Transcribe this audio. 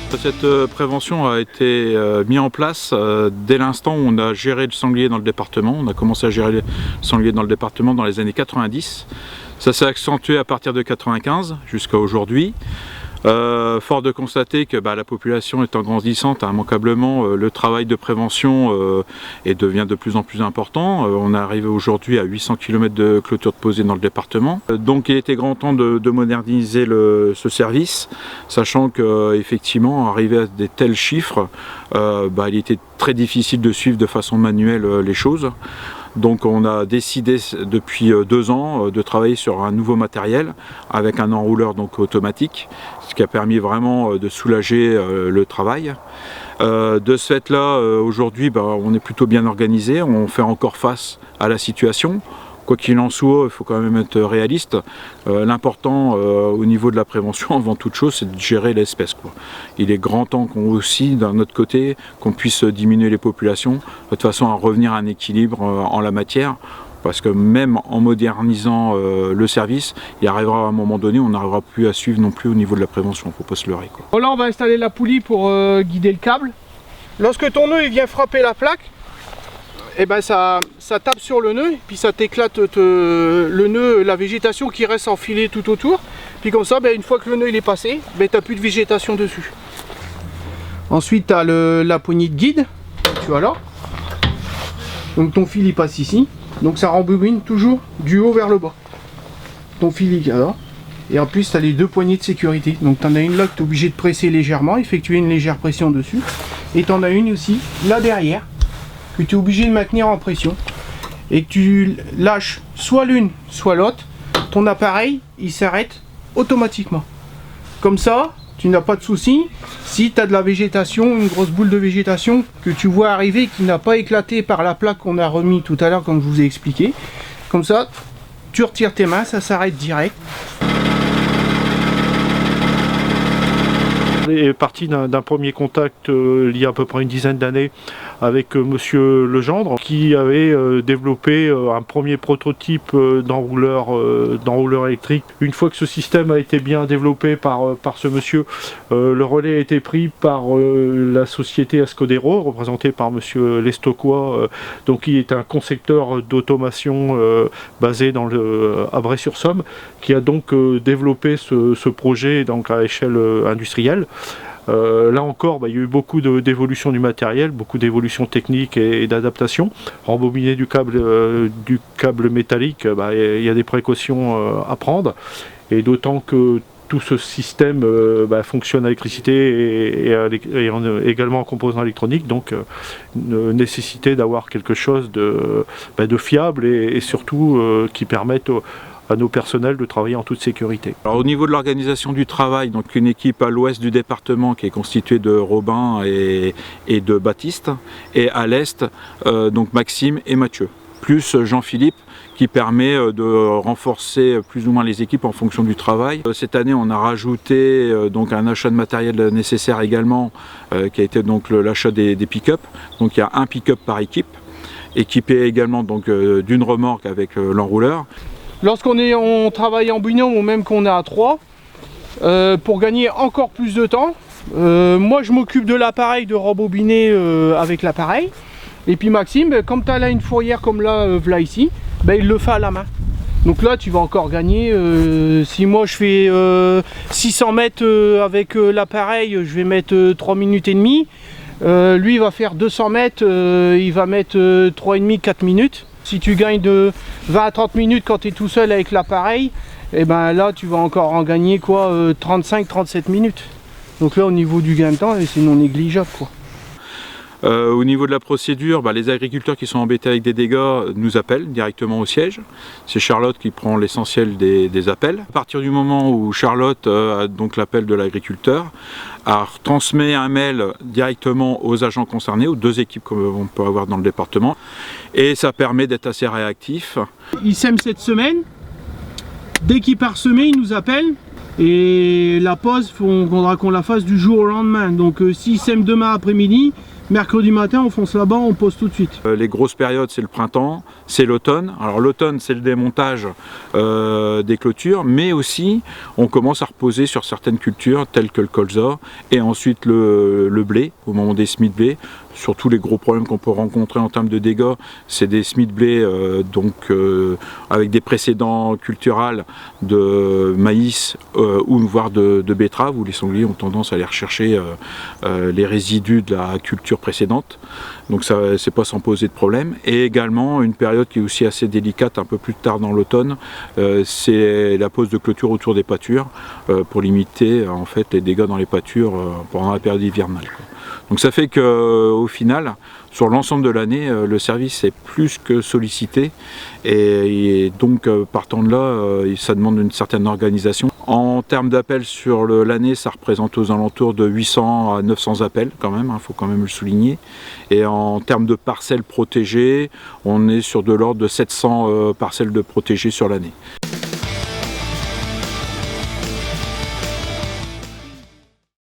Cette prévention a été mise en place dès l'instant où on a géré le sanglier dans le département. On a commencé à gérer le sanglier dans le département dans les années 90. Ça s'est accentué à partir de 95 jusqu'à aujourd'hui. Fort de constater que la population étant grandissante, immanquablement le travail de prévention devient de plus en plus important. On est arrivé aujourd'hui à 800 km de clôture de posée dans le département. Donc il était grand temps de moderniser ce service, sachant qu'effectivement, arrivé à des tels chiffres, il était très difficile de suivre de façon manuelle les choses. Donc on a décidé depuis 2 ans de travailler sur un nouveau matériel avec un enrouleur donc automatique, ce qui a permis vraiment de soulager le travail. De ce fait-là, aujourd'hui on est plutôt bien organisé, on fait encore face à la situation. Quoi qu'il en soit, il faut quand même être réaliste. L'important au niveau de la prévention, avant toute chose, c'est de gérer l'espèce. Il est grand temps qu'on aussi, d'un autre côté, qu'on puisse diminuer les populations, de façon à revenir à un équilibre en la matière. Parce que même en modernisant le service, il arrivera à un moment donné, on n'arrivera plus à suivre non plus au niveau de la prévention, il ne faut pas se leurrer. Bon, là, on va installer la poulie pour guider le câble. Lorsque ton nœud il vient frapper la plaque, et ça tape sur le nœud, puis ça t'éclate le nœud, la végétation qui reste enfilée tout autour. Puis comme ça, une fois que le nœud il est passé, tu n'as plus de végétation dessus. Ensuite, tu as la poignée de guide, tu vois là. Donc ton fil il passe ici, donc ça rembobine toujours du haut vers le bas. Ton fil il vient là. Et en plus, tu as les 2 poignées de sécurité. Donc tu en as une là que tu es obligé de presser légèrement, effectuer une légère pression dessus. Et tu en as une aussi là derrière, que tu es obligé de maintenir en pression, et que tu lâches soit l'une soit l'autre, ton appareil il s'arrête automatiquement. Comme ça, tu n'as pas de souci. Si tu as de la végétation, une grosse boule de végétation que tu vois arriver qui n'a pas éclaté par la plaque qu'on a remis tout à l'heure comme je vous ai expliqué, comme ça tu retires tes mains, ça s'arrête direct. Est parti d'un premier contact il y a à peu près une dizaine d'années avec monsieur Legendre qui avait développé un premier prototype d'enrouleur électrique. Une fois que ce système a été bien développé par ce monsieur, le relais a été pris par la société Ascodero, représentée par monsieur Lestoquois, donc qui est un concepteur d'automation basé à Bray-sur-Somme, qui a donc développé ce projet donc à échelle industrielle. Là encore, il y a eu beaucoup d'évolution du matériel, beaucoup d'évolution technique et d'adaptation. Rembobiner du câble métallique, il y a des précautions à prendre, et d'autant que tout ce système fonctionne à l'électricité et également en composants électroniques, donc une nécessité d'avoir quelque chose de fiable et surtout qui permette à nos personnels de travailler en toute sécurité. Alors, au niveau de l'organisation du travail, donc une équipe à l'ouest du département qui est constituée de Robin et de Baptiste, et à l'est donc Maxime et Mathieu, plus Jean-Philippe qui permet de renforcer plus ou moins les équipes en fonction du travail. Cette année, on a rajouté donc un achat de matériel nécessaire également, qui a été donc l'achat des pick-up. Donc il y a un pick-up par équipe, équipé également donc d'une remorque avec l'enrouleur. Lorsqu'on travaille en binôme ou même qu'on est à 3, pour gagner encore plus de temps, moi je m'occupe de l'appareil, de rembobiner avec l'appareil. Et puis Maxime, comme tu as là une fourrière comme là, voilà ici, il le fait à la main. Donc là tu vas encore gagner, si moi je fais 600 mètres avec l'appareil, je vais mettre 3 minutes et demie. Lui il va faire 200 mètres, il va mettre 3,5-4 minutes. Si tu gagnes de 20 à 30 minutes quand tu es tout seul avec l'appareil, et là tu vas encore en gagner 35-37 minutes. Donc là au niveau du gain de temps, c'est non négligeable quoi. Au niveau de la procédure, les agriculteurs qui sont embêtés avec des dégâts nous appellent directement au siège. C'est Charlotte qui prend l'essentiel des appels. À partir du moment où Charlotte a donc l'appel de l'agriculteur, transmet un mail directement aux agents concernés, aux 2 équipes qu'on peut avoir dans le département, et ça permet d'être assez réactif. Il sème cette semaine, dès qu'il part semer, il nous appelle. Et la pause, il faudra qu'on la fasse du jour au lendemain. Donc s'il sème demain après-midi, mercredi matin, on fonce là-bas, on pose tout de suite. Les grosses périodes, c'est le printemps, c'est l'automne. Alors l'automne, c'est le démontage des clôtures, mais aussi on commence à reposer sur certaines cultures telles que le colza et ensuite le blé, au moment des semis de blé. Surtout les gros problèmes qu'on peut rencontrer en termes de dégâts, c'est des semis de blé avec des précédents culturels de maïs ou voire de betterave, où les sangliers ont tendance à aller rechercher les résidus de la culture précédente. Donc ça, c'est pas sans poser de problème. Et également une période qui est aussi assez délicate un peu plus tard dans l'automne, c'est la pose de clôture autour des pâtures pour limiter en fait les dégâts dans les pâtures pendant la période hivernale. Donc ça fait qu'au final, sur l'ensemble de l'année, le service est plus que sollicité et donc partant de là, ça demande une certaine organisation. En termes d'appels sur l'année, ça représente aux alentours de 800 à 900 appels quand même, faut quand même le souligner. Et en termes de parcelles protégées, on est sur de l'ordre de 700 parcelles de protégées sur l'année.